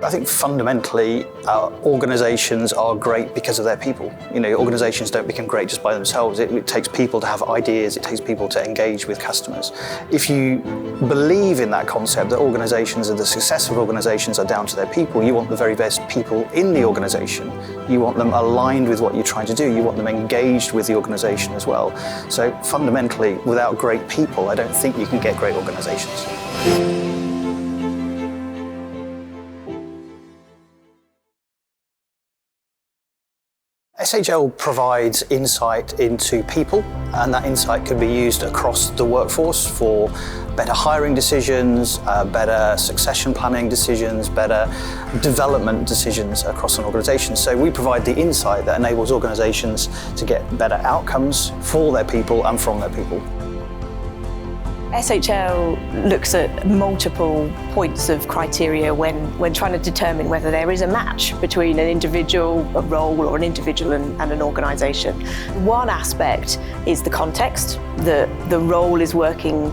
I think fundamentally organisations are great because of their people. Organisations don't become great just by themselves. It takes people to have ideas, it takes people to engage with customers. If you believe in that concept that organisations and the success of organisations are down to their people, you want the very best people in the organisation. You want them aligned with what you're trying to do. You want them engaged with the organisation as well. So fundamentally, without great people, I don't think you can get great organisations. SHL provides insight into people, and that insight can be used across the workforce for better hiring decisions, better succession planning decisions, better development decisions across an organisation. So we provide the insight that enables organisations to get better outcomes for their people and from their people. SHL looks at multiple points of criteria when trying to determine whether there is a match between an individual, a role, or an individual and an organisation. One aspect is the context that the role is working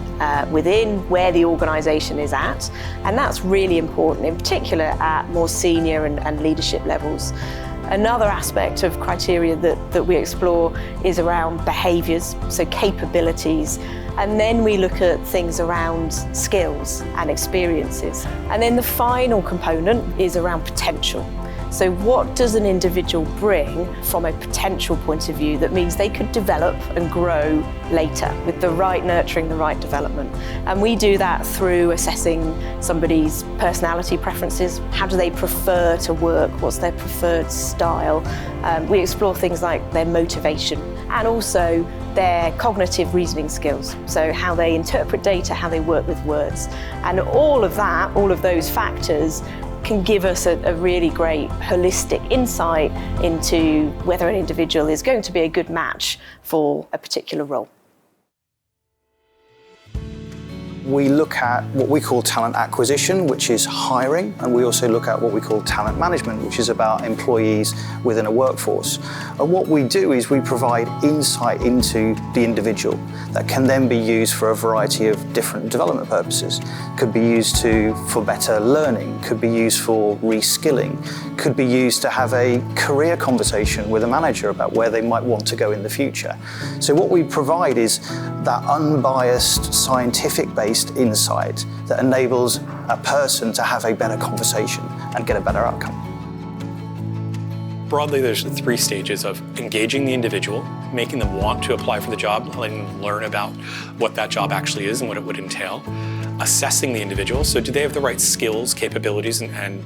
within, where the organisation is at, and that's really important, in particular at more senior and leadership levels. Another aspect of criteria that we explore is around behaviours, so capabilities. And then we look at things around skills and experiences. And then the final component is around potential. So what does an individual bring from a potential point of view that means they could develop and grow later with the right nurturing, the right development. And we do that through assessing somebody's personality preferences. How do they prefer to work? What's their preferred style? We explore things like their motivation and also their cognitive reasoning skills. So how they interpret data, how they work with words. And all of that, all of those factors can give us a really great holistic insight into whether an individual is going to be a good match for a particular role. We look at what we call talent acquisition, which is hiring, and we also look at what we call talent management, which is about employees within a workforce. And what we do is we provide insight into the individual that can then be used for a variety of different development purposes. Could be used for better learning, could be used for reskilling, could be used to have a career conversation with a manager about where they might want to go in the future. So what we provide is that unbiased, scientific-based insight that enables a person to have a better conversation and get a better outcome. Broadly, there's 3 stages of engaging the individual, making them want to apply for the job, letting them learn about what that job actually is and what it would entail, assessing the individual, so do they have the right skills, capabilities, and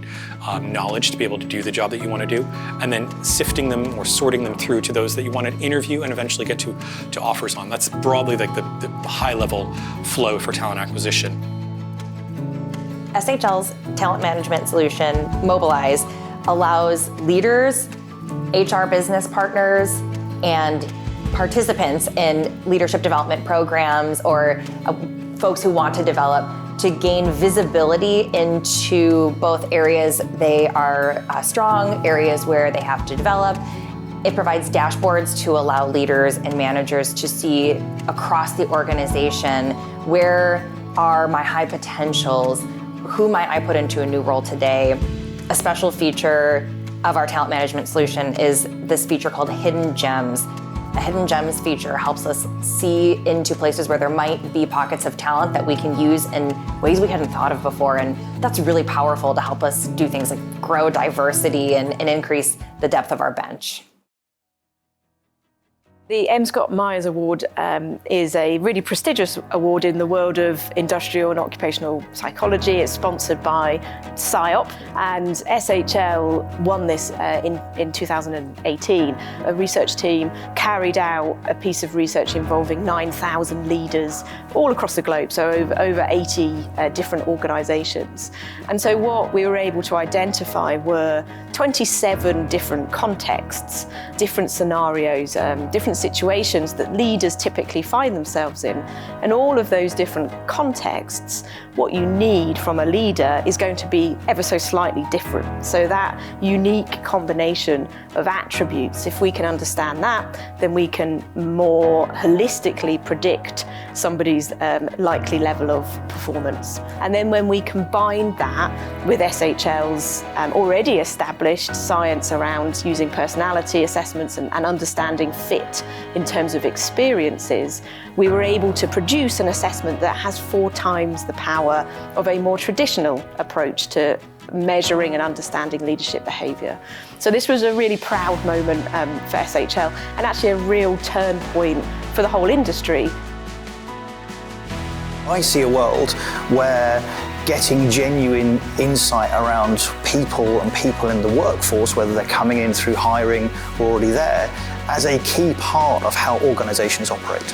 knowledge to be able to do the job that you want to do, and then sifting them or sorting them through to those that you want to interview and eventually get to offers on. That's broadly like the high-level flow for talent acquisition. SHL's talent management solution, Mobilize, allows leaders, HR business partners, and participants in leadership development programs or folks who want to develop to gain visibility into both areas they are strong, areas where they have to develop. It provides dashboards to allow leaders and managers to see across the organization where are my high potentials, who might I put into a new role today. A special feature of our talent management solution is this feature called Hidden Gems. A Hidden Gems feature helps us see into places where there might be pockets of talent that we can use in ways we hadn't thought of before, and that's really powerful to help us do things like grow diversity and increase the depth of our bench. The M. Scott Myers Award is a really prestigious award in the world of industrial and occupational psychology. It's sponsored by PSYOP, and SHL won this in 2018. A research team carried out a piece of research involving 9,000 leaders all across the globe, so over 80 different organisations. And so what we were able to identify were 27 different contexts, different scenarios, different situations that leaders typically find themselves in. And all of those different contexts, what you need from a leader is going to be ever so slightly different. So that unique combination of attributes, if we can understand that, then we can more holistically predict somebody's likely level of performance. And then when we combined that with SHL's already established science around using personality assessments and understanding fit in terms of experiences, we were able to produce an assessment that has 4 times the power of a more traditional approach to measuring and understanding leadership behaviour. So this was a really proud moment for SHL, and actually a real turn point for the whole industry. I see a world where getting genuine insight around people and people in the workforce, whether they're coming in through hiring or already there, as a key part of how organisations operate.